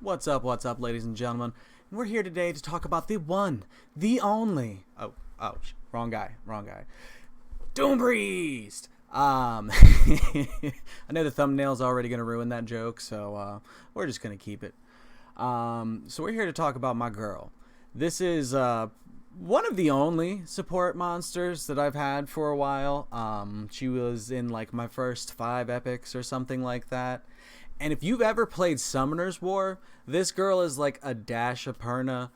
What's up, ladies and gentlemen? And we're here today to talk about the one, the only. Wrong guy. Doompriest. I know the thumbnail's already gonna ruin that joke, so we're just gonna keep it. So we're here to talk about my girl. This is one of the only support monsters that I've had for a while. She was in like my first 5 epics or something like that. And if you've ever played Summoner's War, this girl is like a Dasha Perna,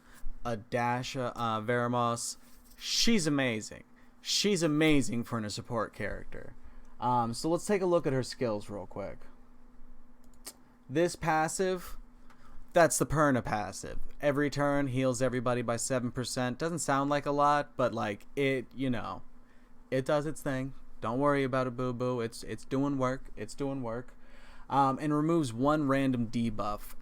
a Dasha Veramos. She's amazing. She's amazing for a support character. So let's take a look at her skills real quick. This passive, that's the Perna passive. Every turn heals everybody by 7%. Doesn't sound like a lot, but like it it does its thing. Don't worry about it, boo-boo. It's doing work. It's doing work. And removes one random debuff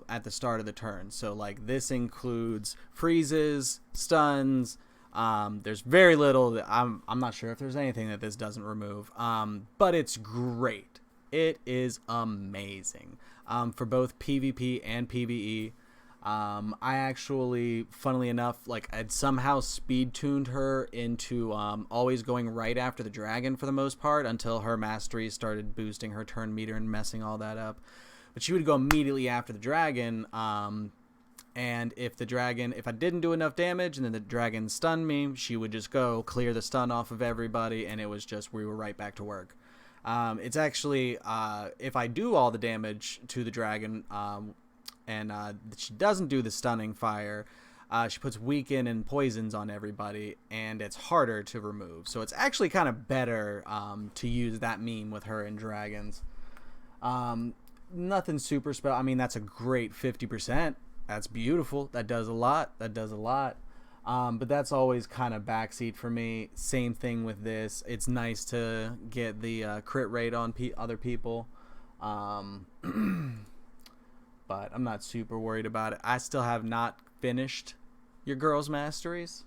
at the start of the turn. So like this includes freezes, stuns. There's very little that I'm not sure if there's anything that this doesn't remove. But it's great. It is amazing. For both PvP and PvE. I actually, funnily enough, like I'd somehow speed tuned her into always going right after the dragon for the most part until her mastery started boosting her turn meter and messing all that up. But she would go immediately after the dragon, and if I didn't do enough damage and then the dragon stunned me, she would just go clear the stun off of everybody, and it was just, we were right back to work. It's actually, if I do all the damage to the dragon, and she doesn't do the stunning fire, she puts weaken and poisons on everybody, and it's harder to remove. So it's actually kind of better to use that meme with her and dragons. Nothing super special. I mean, that's a great 50%. That's beautiful. That does a lot. But that's always kind of backseat for me. Same thing with this. It's nice to get the crit rate on other people. But I'm not super worried about it. I still have not finished your girl's masteries.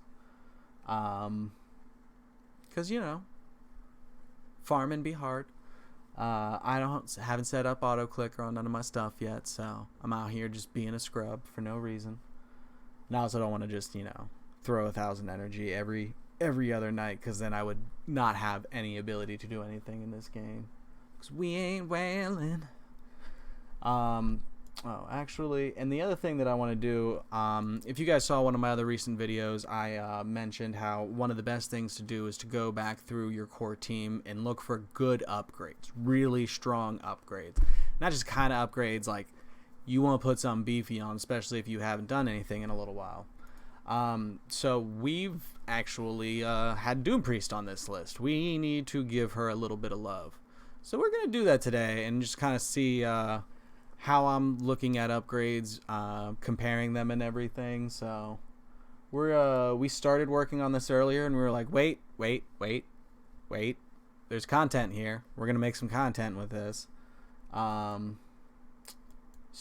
Because, farming be hard. I haven't set up auto clicker on none of my stuff yet, so I'm out here just being a scrub for no reason. And I also don't want to just, throw 1,000 energy every other night, because then I would not have any ability to do anything in this game. Because we ain't wailing. Oh, actually, and the other thing that I want to do, if you guys saw one of my other recent videos, I mentioned how one of the best things to do is to go back through your core team and look for good upgrades, really strong upgrades. Not just kind of upgrades like you want to put something beefy on, especially if you haven't done anything in a little while. So we've actually had Doompriest on this list. We need to give her a little bit of love. So we're going to do that today and just kind of see how I'm looking at upgrades, comparing them and everything. So we started working on this earlier, and we were like, wait. There's content here. We're gonna make some content with this. So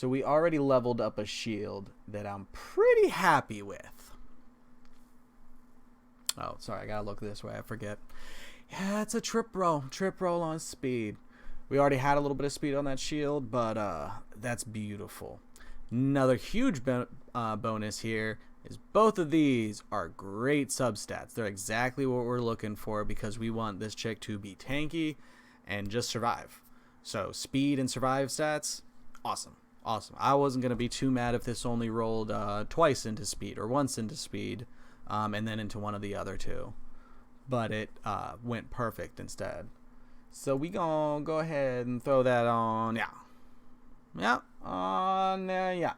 we already leveled up a shield that I'm pretty happy with. Oh, sorry, I gotta look this way. I forget. Yeah, it's a trip roll on speed. We already had a little bit of speed on that shield, but that's beautiful. Another huge bonus here is both of these are great substats. They're exactly what we're looking for, because we want this chick to be tanky and just survive. So speed and survive stats, awesome. I wasn't going to be too mad if this only rolled twice into speed or once into speed, and then into one of the other two. But it went perfect instead. So we gonna go ahead and throw that on, yeah, on there, yeah.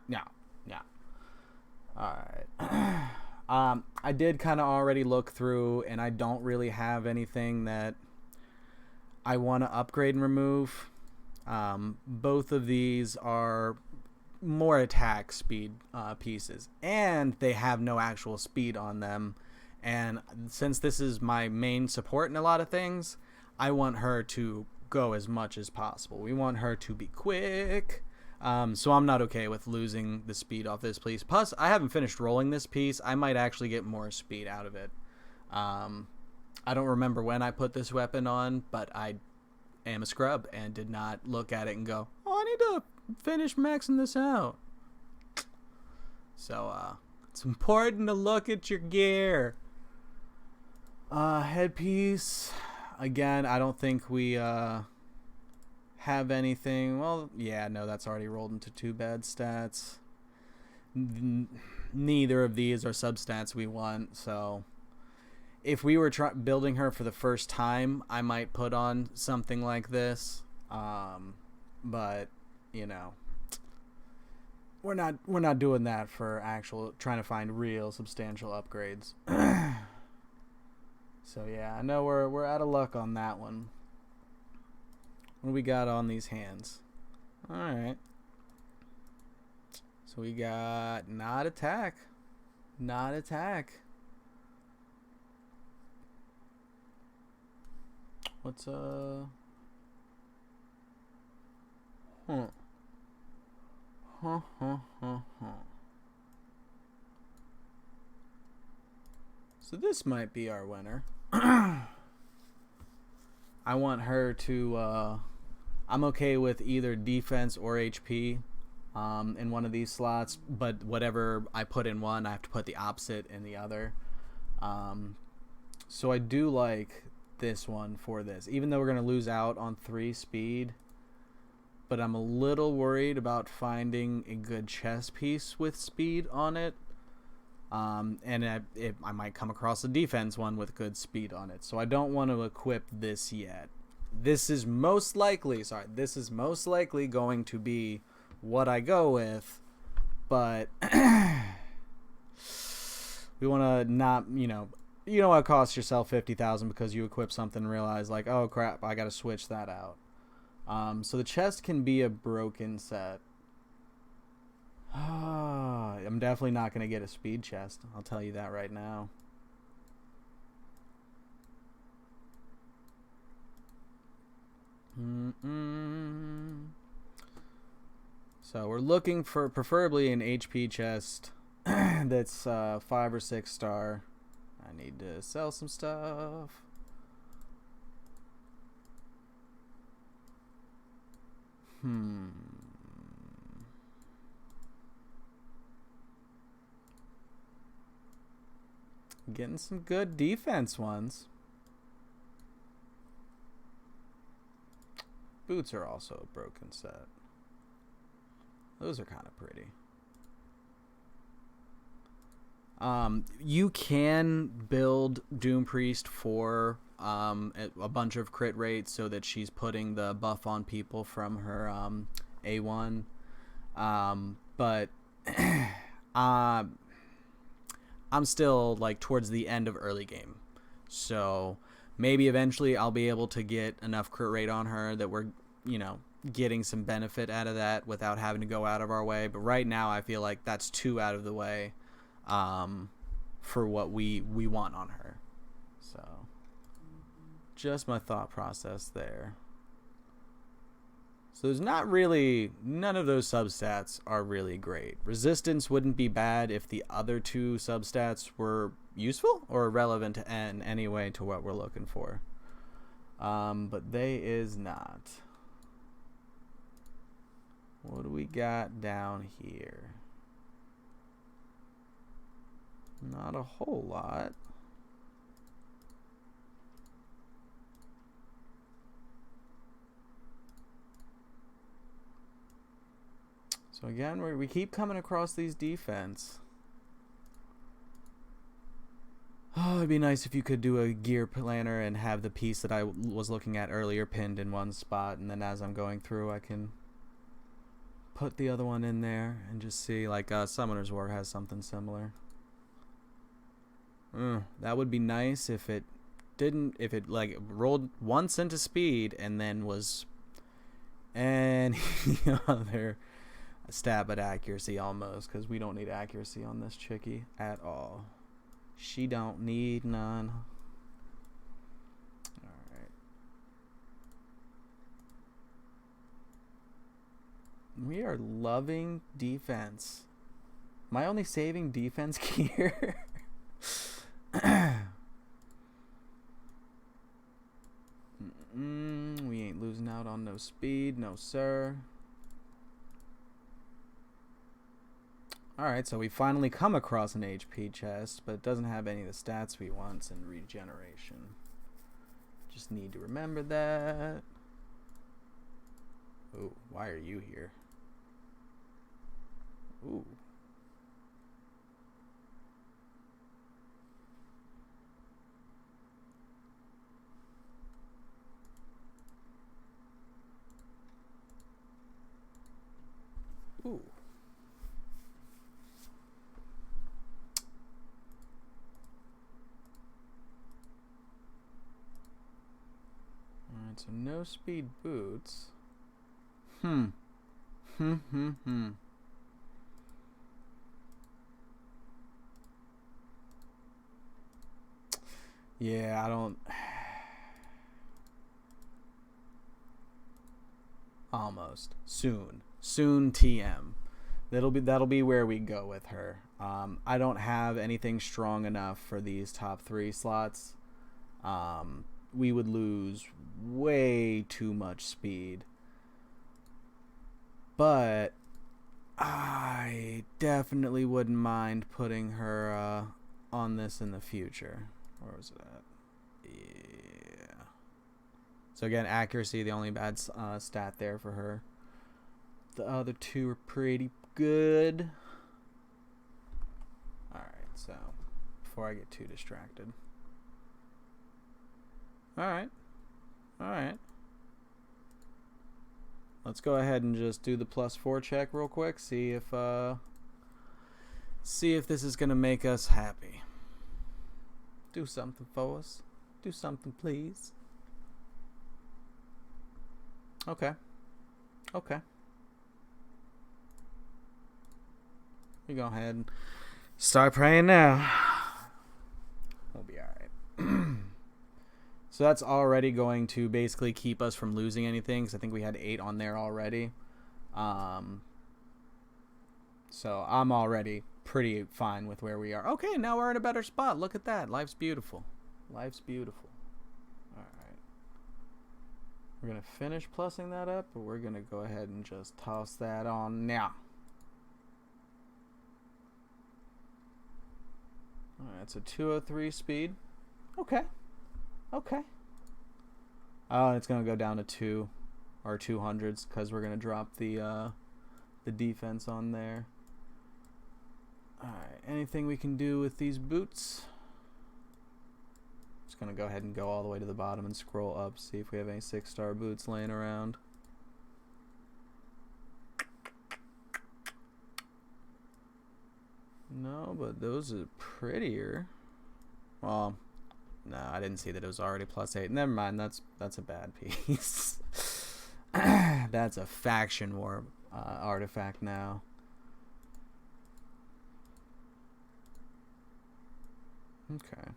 All right. I did kind of already look through, and I don't really have anything that I want to upgrade and remove. Both of these are more attack speed pieces, and they have no actual speed on them. And since this is my main support in a lot of things, I want her to go as much as possible. We want her to be quick. So I'm not okay with losing the speed off this piece. Plus, I haven't finished rolling this piece. I might actually get more speed out of it. I don't remember when I put this weapon on, but I am a scrub and did not look at it and go, oh, I need to finish maxing this out. So it's important to look at your gear. Headpiece. Again, I don't think we have anything. Well, yeah, no, that's already rolled into 2 bad stats. Neither of these are substats we want, so if we were building her for the first time, I might put on something like this. But you know, we're not doing that for actual trying to find real substantial upgrades. So yeah, I know we're out of luck on that one. What do we got on these hands? All right. So we got not attack. Not attack. What's Huh. So this might be our winner. I want her to I'm okay with either defense or HP in one of these slots, but whatever I put in one, I have to put the opposite in the other. So I do like this one for this, even though we're going to lose out on 3 speed, but I'm a little worried about finding a good chess piece with speed on it. And I might come across a defense one with good speed on it, so I don't want to equip this yet. This is most likely going to be what I go with, but we want to not, you don't want to cost yourself 50,000 because you equip something and realize like, oh crap, I got to switch that out. So the chest can be a broken set. I'm definitely not going to get a speed chest. I'll tell you that right now. So we're looking for preferably an HP chest that's 5 or 6 star. I need to sell some stuff. Getting some good defense ones. Boots are also a broken set. Those are kind of pretty. You can build Doompriest for a bunch of crit rates so that she's putting the buff on people from her A1. But I'm still like towards the end of early game. So maybe eventually I'll be able to get enough crit rate on her that we're, getting some benefit out of that without having to go out of our way. But right now I feel like that's too out of the way for what we want on her. So just my thought process there. So there's none of those substats are really great. Resistance wouldn't be bad if the other 2 substats were useful or relevant in any way to what we're looking for. But they is not. What do we got down here? Not a whole lot. So again, we keep coming across these defense. Oh, it'd be nice if you could do a gear planner and have the piece that I was looking at earlier pinned in one spot, and then as I'm going through I can put the other one in there and just see, like Summoner's War has something similar. That would be nice if it like rolled once into speed and then was any other stab at accuracy almost, because we don't need accuracy on this chickie at all. She don't need none. Alright. We are loving defense. Am I only saving defense gear? We ain't losing out on no speed, no sir. Alright, so we finally come across an HP chest, but it doesn't have any of the stats we want in regeneration. Just need to remember that. Ooh, why are you here? Ooh. Ooh. Alright, so no speed boots. Yeah, I don't... Almost. Soon TM. That'll be where we go with her. I don't have anything strong enough for these top 3 slots. We would lose way too much speed. But I definitely wouldn't mind putting her on this in the future. Where was it at? Yeah. So again, accuracy, the only bad stat there for her. The other 2 are pretty good. Alright, so before I get too distracted. Alright. Let's go ahead and just do the +4 check real quick. See if this is gonna make us happy. Do something for us. Do something, please. Okay. You go ahead and start praying now. We'll be alright. So that's already going to basically keep us from losing anything, because I think we had 8 on there already. So I'm already pretty fine with where we are. Okay, now we're in a better spot. Look at that. Life's beautiful. Alright. We're going to finish plussing that up, but we're going to go ahead and just toss that on now. Alright, it's a 203 speed. Okay. Oh, it's going to go down to 2 or 200s because we're going to drop the defense on there. Alright, anything we can do with these boots? Just going to go ahead and go all the way to the bottom and scroll up, see if we have any 6-star boots laying around. No, but those are prettier. Well, no, I didn't see that it was already +8. Never mind, that's a bad piece. That's a faction war artifact now. Okay.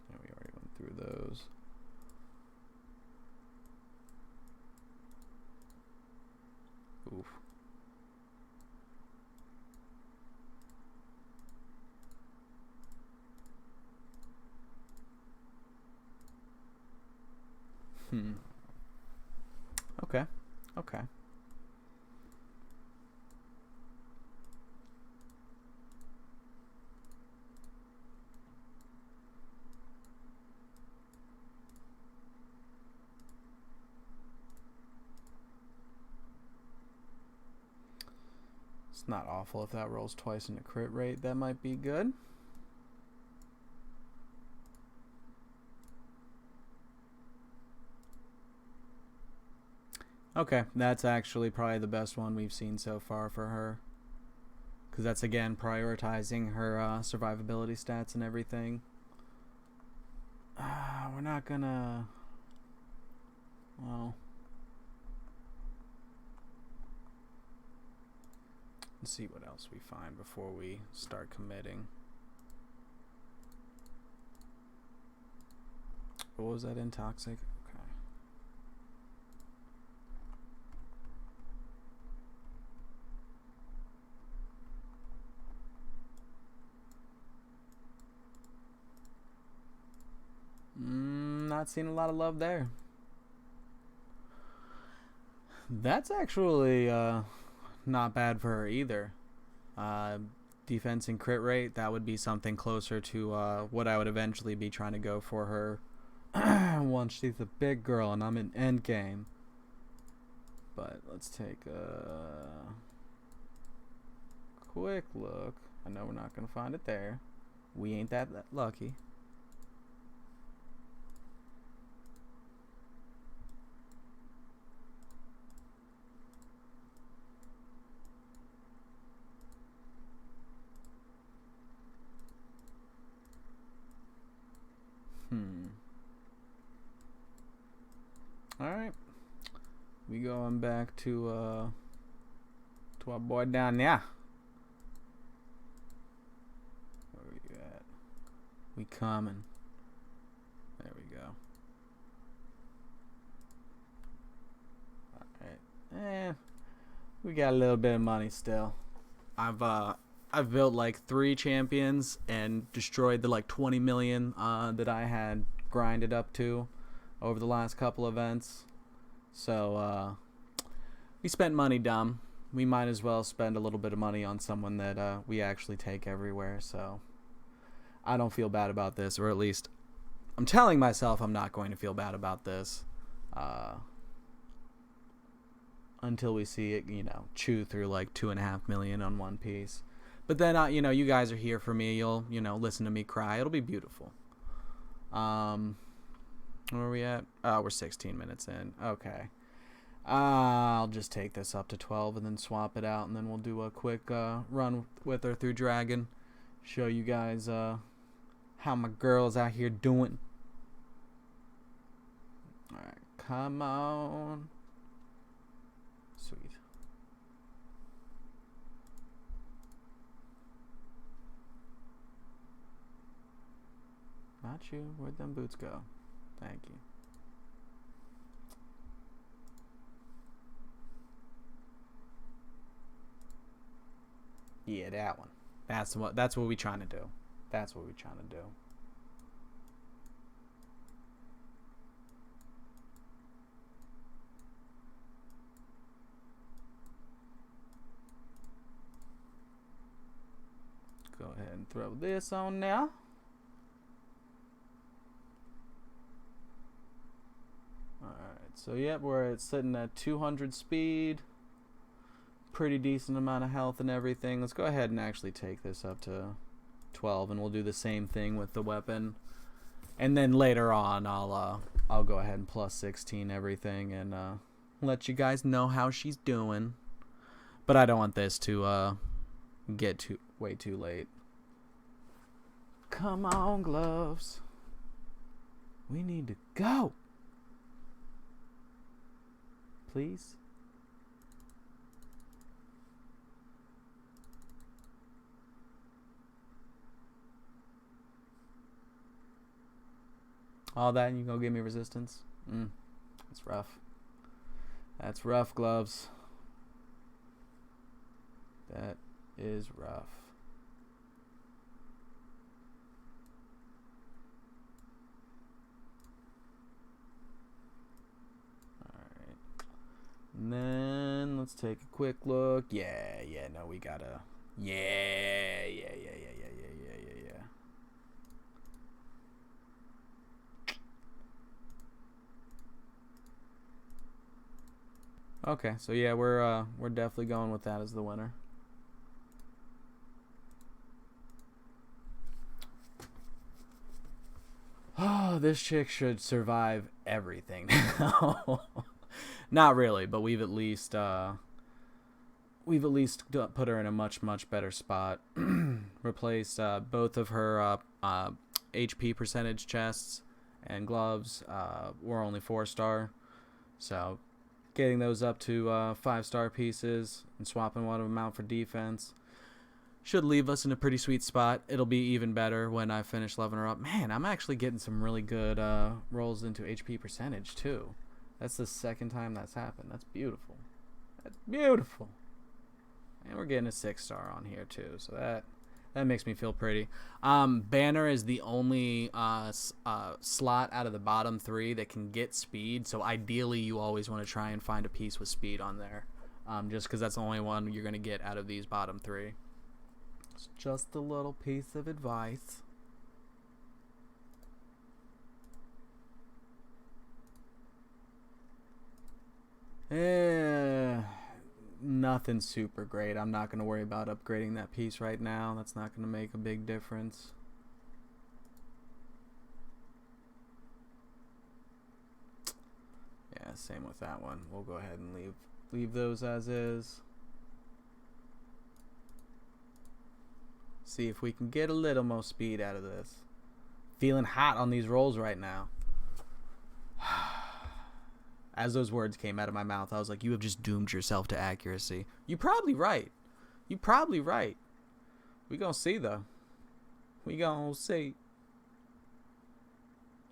Yeah, we already went through those. Oof. Okay. It's not awful if that rolls twice in a crit rate. That might be good. Okay, that's actually probably the best one we've seen so far for her. Because that's, again, prioritizing her survivability stats and everything. We're not gonna... Well... Let's see what else we find before we start committing. What was that, intoxic? Okay. Not seeing a lot of love there. That's actually not bad for her either. Uh, Defense and crit rate, that would be something closer to what I would eventually be trying to go for her once she's a big girl and I'm in endgame. But let's take a quick look. I know we're not going to find it there. We ain't that lucky. Alright. We going back to our boy down there. Where we at? We coming. There we go. Alright. We got a little bit of money still. I've built like 3 champions and destroyed the like 20 million that I had grinded up to over the last couple events. So we spent money dumb. We might as well spend a little bit of money on someone that we actually take everywhere. So I don't feel bad about this, or at least I'm telling myself I'm not going to feel bad about this until we see it, chew through like 2.5 million on one piece. But then, you guys are here for me. You'll, listen to me cry. It'll be beautiful. Where are we at? Oh, we're 16 minutes in. Okay. I'll just take this up to 12 and then swap it out, and then we'll do a quick run with her through Dragon. Show you guys how my girl's out here doing. Alright, come on. Sweet. Not you. Where'd them boots go? Thank you. Yeah, that one. That's what we trying to do. That's what we trying to do. Go ahead and throw this on now. So yep, we're sitting at 200 speed, pretty decent amount of health and everything. Let's go ahead and actually take this up to 12, and we'll do the same thing with the weapon. And then later on, I'll go ahead and plus 16 everything and let you guys know how she's doing. But I don't want this to get way too late. Come on, gloves. We need to go. Please. All that and you gonna give me resistance? That's rough. That's rough, gloves. That is rough. And then let's take a quick look. Yeah, no, we gotta. Yeah. Okay, so yeah, we're definitely going with that as the winner. Oh, this chick should survive everything now. Not really, but we've at least put her in a much better spot. Replaced both of her HP percentage chests and gloves were only 4-star, so getting those up to 5-star pieces and swapping one of them out for defense should leave us in a pretty sweet spot. It'll be even better when I finish leveling her up. Man, I'm actually getting some really good rolls into HP percentage too. That's the second time that's happened. That's beautiful. That's beautiful. And we're getting a 6-star on here too, so That makes me feel pretty. Banner is the only slot out of the bottom 3 that can get speed. So ideally, you always want to try and find a piece with speed on there. Just because that's the only one you're going to get out of these bottom 3. It's just a little piece of advice. Nothing super great. I'm not going to worry about upgrading that piece right now. That's not going to make a big difference. Yeah, same with that one. We'll go ahead and leave those as is. See if we can get a little more speed out of this. Feeling hot on these rolls right now. As those words came out of my mouth, I was like, you have just doomed yourself to accuracy. You're probably right. You're probably right. We gonna see, though. We gonna see.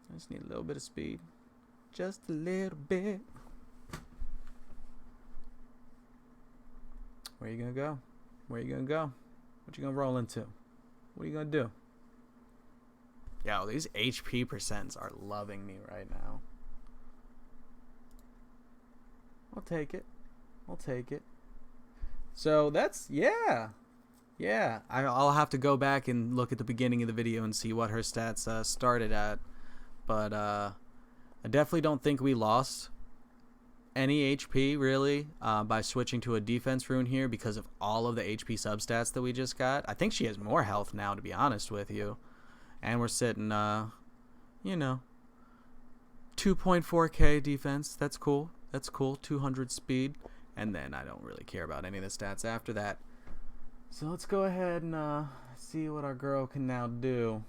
I just need a little bit of speed. Just a little bit. Where you gonna go? Where you gonna go? What you gonna roll into? What are you gonna do? Yo, these HP percents are loving me right now. I'll take it. I'll take it. So that's, yeah. Yeah. I'll have to go back and look at the beginning of the video and see what her stats started at. But I definitely don't think we lost any HP, really, by switching to a defense rune here because of all of the HP substats that we just got. I think she has more health now, to be honest with you. And we're sitting, you know, 2.4k defense. That's cool. That's cool. 200 speed. And then I don't really care about any of the stats after that. So let's go ahead and see what our girl can now do.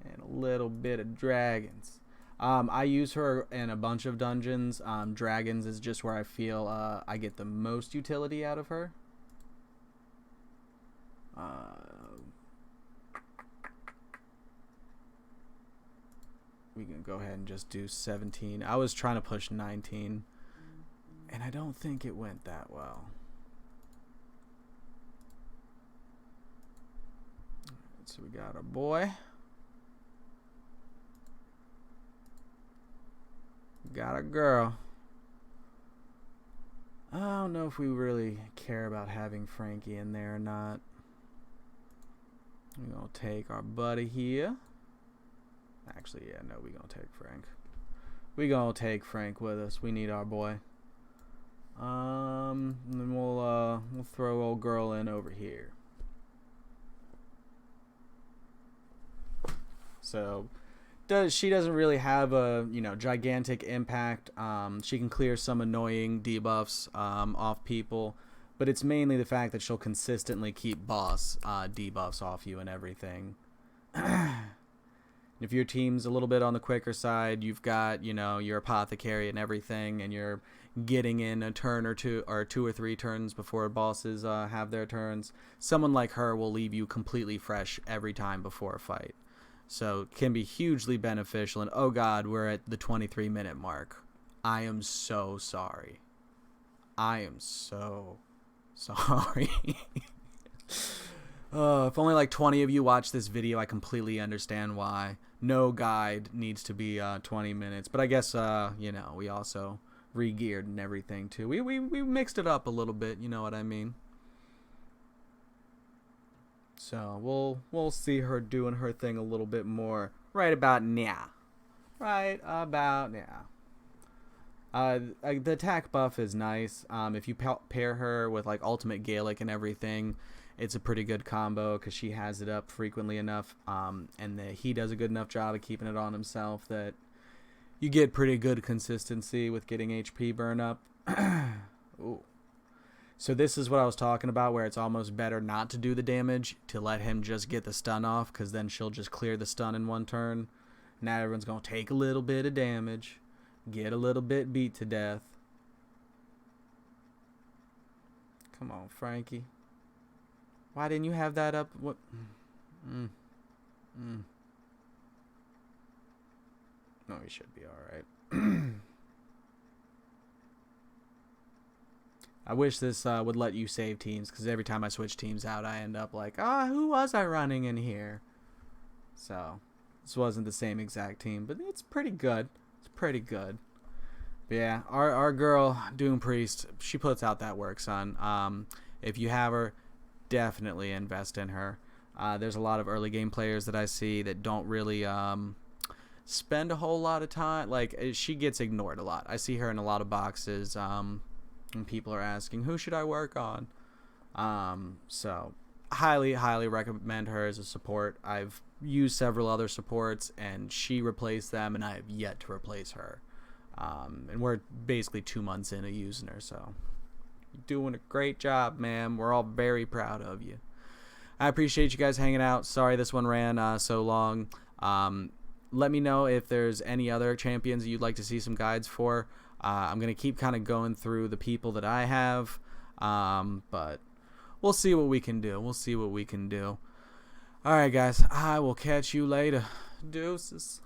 And a little bit of dragons. I use her in a bunch of dungeons. Dragons is just where I feel I get the most utility out of her. We can go ahead and just do 17. I was trying to push 19. And I don't think it went that well. So we got our boy. We got our girl. I don't know if we really care about having Frankie in there or not. We're going to take our buddy here. Actually, yeah, no, we're going to take Frank. We're going to take Frank with us. We need our boy. And then we'll throw old girl in over here. So she doesn't really have a gigantic impact. She can clear some annoying debuffs off people, but it's mainly the fact that she'll consistently keep boss debuffs off you and everything. If your team's a little bit on the quicker side, you've got your apothecary and everything, and you're getting in a turn or two or 3 turns before bosses have their turns. Someone like her will leave you completely fresh every time before a fight. So it can be hugely beneficial. And oh god, we're at the 23-minute mark. I am so sorry. I am so sorry. If only like 20 of you watch this video, I completely understand why. No guide needs to be 20 minutes. But I guess, we also re-geared and everything too. We mixed it up a little bit, you know what I mean? So we'll see her doing her thing a little bit more right about now. Right about now. The attack buff is nice. If you pair her with like Ultimate Gaelic and everything, it's a pretty good combo because she has it up frequently enough, and he does a good enough job of keeping it on himself that you get pretty good consistency with getting HP burn up. Ooh. So this is what I was talking about, where it's almost better not to do the damage, to let him just get the stun off, because then she'll just clear the stun in one turn. Now everyone's going to take a little bit of damage, get a little bit beat to death. Come on, Frankie. Why didn't you have that up? What? No, he should be all right. I wish this would let you save teams, because every time I switch teams out, I end up like, who was I running in here? So, this wasn't the same exact team, but it's pretty good. It's pretty good. But yeah, our girl, Doompriest, she puts out that work, son. If you have her, definitely invest in her. There's a lot of early game players that I see that don't really spend a whole lot of time. Like, she gets ignored a lot. I see her in a lot of boxes when people are asking, who should I work on? So highly recommend her as a support. I've used several other supports, and she replaced them, and I have yet to replace her. And we're basically 2 months into using her, so you're doing a great job, man. We're all very proud of you. I appreciate you guys hanging out. Sorry this one ran so long. Let me know if there's any other champions you'd like to see some guides for. I'm going to keep kind of going through the people that I have, but we'll see what we can do. We'll see what we can do. All right, guys. I will catch you later. Deuces.